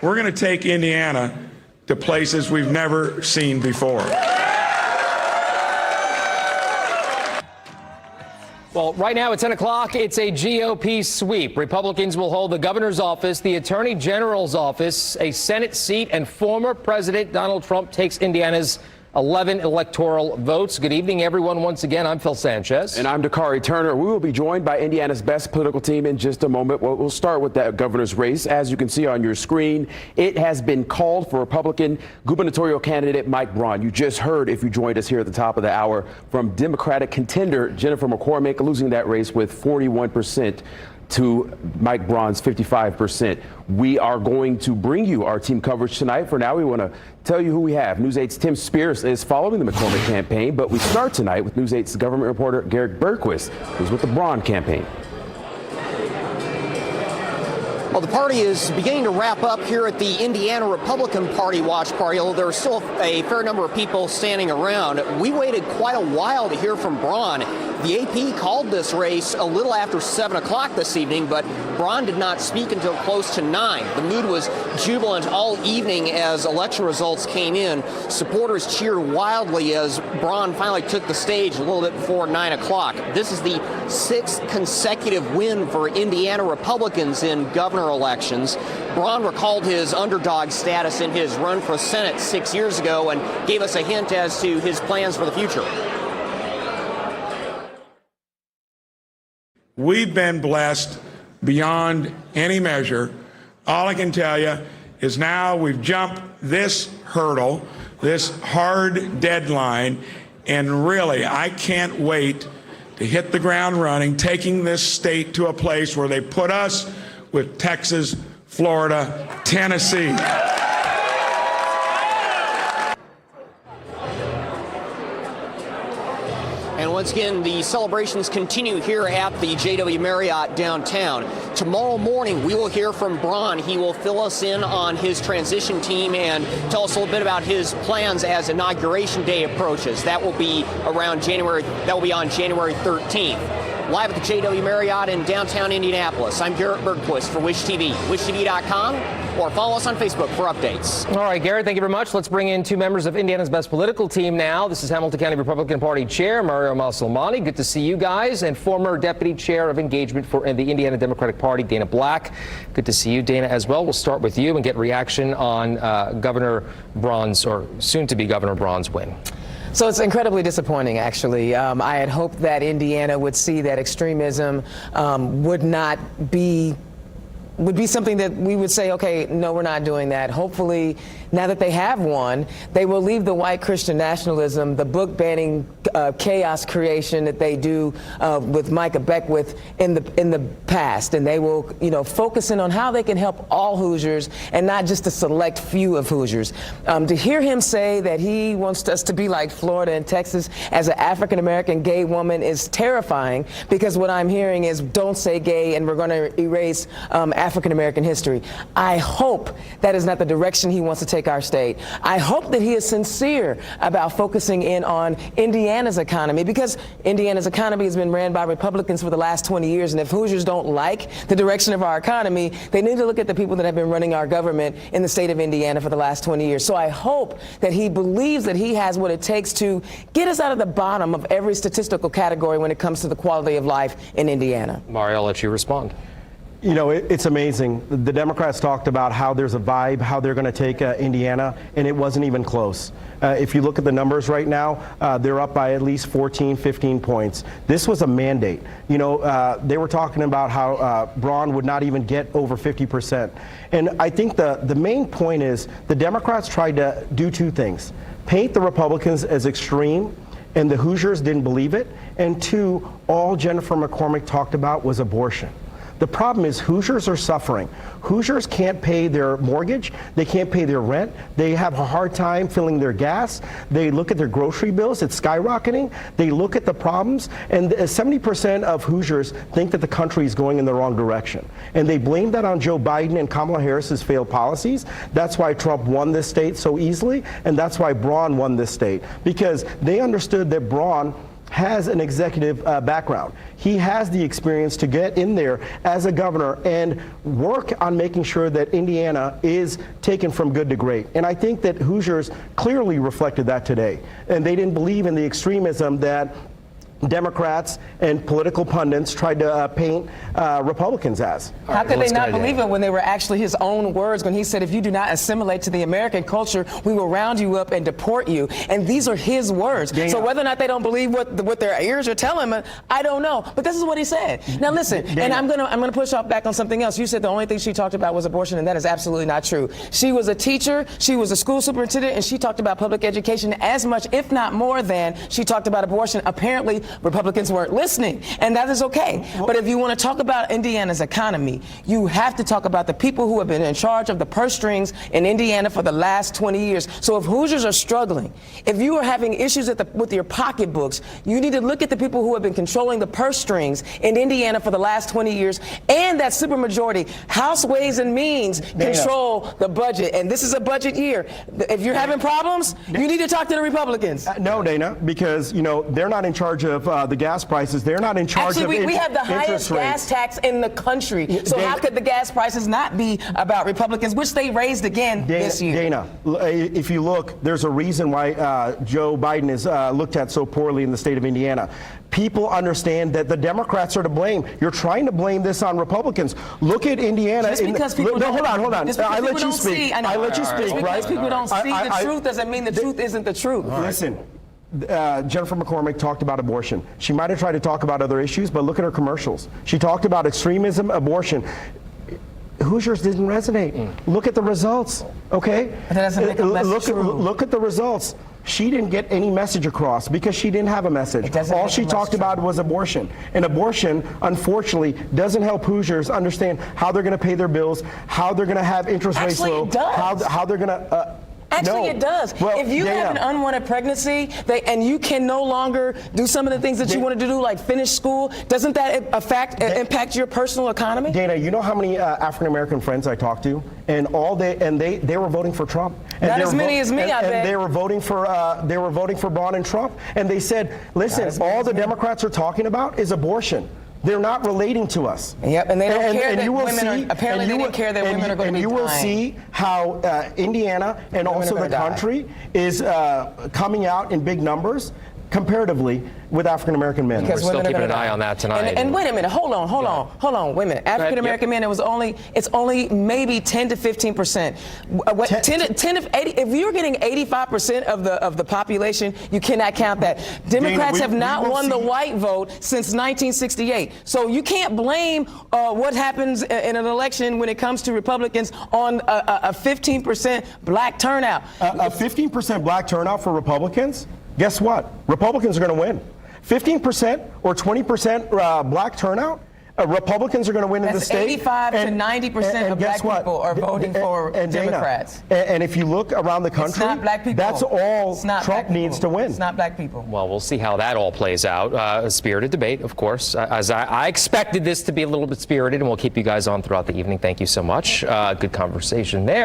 we're going to take Indiana to places we've never seen before. Well, right now at 10 o'clock, it's a GOP sweep. Republicans will hold the governor's office, the attorney general's office, a Senate seat, and former President Donald Trump takes Indiana's 11 electoral votes. Good evening, everyone. Once again, I'm Phil Sanchez. And I'm Dakari Turner. We will be joined by Indiana's best political team in just a moment. We'll start with that governor's race. As you can see on your screen, it has been called for Republican gubernatorial candidate Mike Braun. You just heard, if you joined us here at the top of the hour, from Democratic contender Jennifer McCormick losing that race with 41% to Mike Braun's 55%. We are going to bring you our team coverage tonight. For now, we want to tell you who we have. News 8's Tim Spears is following the McCormick campaign, but we start tonight with News 8's government reporter Garrett Bergquist, who's with the Braun campaign. Well, the party is beginning to wrap up here at the Indiana Republican Party watch party, although there are still a fair number of people standing around. We waited quite a while to hear from Braun. The AP called this race a little after 7 o'clock this evening, but Braun did not speak until close to 9. The mood was jubilant all evening as election results came in. Supporters cheered wildly as Braun finally took the stage a little bit before 9 o'clock. This is the 6th consecutive win for Indiana Republicans in governor elections. Braun recalled his underdog status in his run for Senate 6 years ago and gave us a hint as to his plans for the future. We've been blessed beyond any measure. All I can tell you is now we've jumped this hurdle, this hard deadline, and really, I can't wait to hit the ground running, taking this state to a place where they put us with Texas, Florida, Tennessee. And once again, the celebrations continue here at the JW Marriott downtown. Tomorrow morning, we will hear from Braun. He will fill us in on his transition team and tell us a little bit about his plans as Inauguration Day approaches. That will be on January 13th. Live at the JW Marriott in downtown Indianapolis, I'm Garrett Bergquist for Wish TV, wishtv.com, or follow us on Facebook for updates. All right, Garrett, thank you very much. Let's bring in two members of Indiana's best political team now. This is Hamilton County Republican Party Chair Mario Masalamani. Good to see you guys. And former Deputy Chair of Engagement for the Indiana Democratic Party, Dana Black. Good to see you, Dana, as well. We'll start with you and get reaction on Governor Braun's, or soon-to-be Governor Braun's win. So it's incredibly disappointing, actually. I had hoped that Indiana would see that extremism would be something that we would say, okay, no, we're not doing that. Hopefully, now that they have won, they will leave the white Christian nationalism, the book banning chaos creation that they do with Micah Beckwith in the past, and they will, focus in on how they can help all Hoosiers and not just a select few of Hoosiers. To hear him say that he wants us to be like Florida and Texas as an African-American gay woman is terrifying, because what I'm hearing is don't say gay and we're going to erase African-American history. I hope that is not the direction he wants to take our state. I hope that he is sincere about focusing in on Indiana's economy, because Indiana's economy has been ran by Republicans for the last 20 years, and if Hoosiers don't like the direction of our economy, they need to look at the people that have been running our government in the state of Indiana for the last 20 years. So I hope that he believes that he has what it takes to get us out of the bottom of every statistical category when it comes to the quality of life in Indiana. Mario, I'll let you respond. It's amazing. The Democrats talked about how there's a vibe, how they're going to take Indiana, and it wasn't even close. If you look at the numbers right now, they're up by at least 14, 15 points. This was a mandate. They were talking about how Braun would not even get over 50%. And I think the main point is the Democrats tried to do two things: paint the Republicans as extreme, and the Hoosiers didn't believe it, and two, all Jennifer McCormick talked about was abortion. The problem is Hoosiers are suffering. Hoosiers can't pay their mortgage. They can't pay their rent. They have a hard time filling their gas. They look at their grocery bills. It's skyrocketing. They look at the problems. And 70% of Hoosiers think that the country is going in the wrong direction. And they blame that on Joe Biden and Kamala Harris's failed policies. That's why Trump won this state so easily. And that's why Braun won this state. Because they understood that Braun has an executive background. He has the experience to get in there as a governor and work on making sure that Indiana is taken from good to great. And I think that Hoosiers clearly reflected that today. And they didn't believe in the extremism that Democrats and political pundits tried to paint Republicans as. How could they not believe it when they were actually his own words when he said, if you do not assimilate to the American culture, we will round you up and deport you? And these are his words. Dana. So whether or not they don't believe what their ears are telling them, I don't know. But this is what he said. Now listen, Dana. and I'm gonna push off back on something else. You said the only thing she talked about was abortion, and that is absolutely not true. She was a teacher, she was a school superintendent, and she talked about public education as much, if not more than she talked about abortion. Apparently, Republicans weren't listening, and that is okay. But if you want to talk about Indiana's economy, you have to talk about the people who have been in charge of the purse strings in Indiana for the last 20 years. So if Hoosiers are struggling, if you are having issues with your pocketbooks, you need to look at the people who have been controlling the purse strings in Indiana for the last 20 years, and that supermajority, House Ways and Means, control the budget. And this is a budget year. If you're having problems, you need to talk to the Republicans. No, Dana, because, you know, they're not in charge of the gas prices. They're not in charge Actually, of we have the highest gas tax in the country. So how could the gas prices not be about Republicans, which they raised again this year? Dana, if you look, there's a reason why Joe Biden is looked at so poorly in the state of Indiana. People understand that the Democrats are to blame. You're trying to blame this on Republicans. Look at Indiana. Just because people hold on. I let you speak. I let you speak, just right? because people don't see the truth doesn't mean the truth isn't the truth. Listen. Jennifer McCormick talked about abortion. She might have tried to talk about other issues, but look at her commercials. She talked about extremism, abortion. Hoosiers didn't resonate. Look at the results, okay? But that doesn't make a message true. Look at the results. She didn't get any message across because she didn't have a message. All she talked about was abortion. And abortion, unfortunately, doesn't help Hoosiers understand how they're going to pay their bills, how they're going to have interest rates low, it does. how they're going to... Actually, it does. Well, if you have an unwanted pregnancy and you can no longer do some of the things that you wanted to do, like finish school, doesn't that impact your personal economy? Dana, you know how many African American friends I talked to, and they were voting for Trump. And not as many as me, I bet. And they were voting for Braun and Trump, and they said, listen, all the Democrats are talking about is abortion. They're not relating to us. Yep, and they don't care that women are, apparently they didn't care that women are going to be dying. And you will see how Indiana and also the country is coming out in big numbers comparatively with African American men. We're still keeping an eye on that tonight. And wait a minute, hold on, wait a minute. African American men, it's only maybe 10 to 15%. 10 to 80. If you're getting 85% of the population, you cannot count that. Democrats have not won the white vote since 1968. So you can't blame what happens in an election when it comes to Republicans on a 15% black turnout. A 15% black turnout for Republicans? Guess what? Republicans are going to win. 15% or 20% black turnout, Republicans are going to win in the state. 85 to 90% of black people are voting for Democrats. And if you look around the country, it's not black people. That's all Trump needs to win. It's not black people. Well, we'll see how that all plays out. A spirited debate, of course. As I expected this to be a little bit spirited, and we'll keep you guys on throughout the evening. Thank you so much. Good conversation there.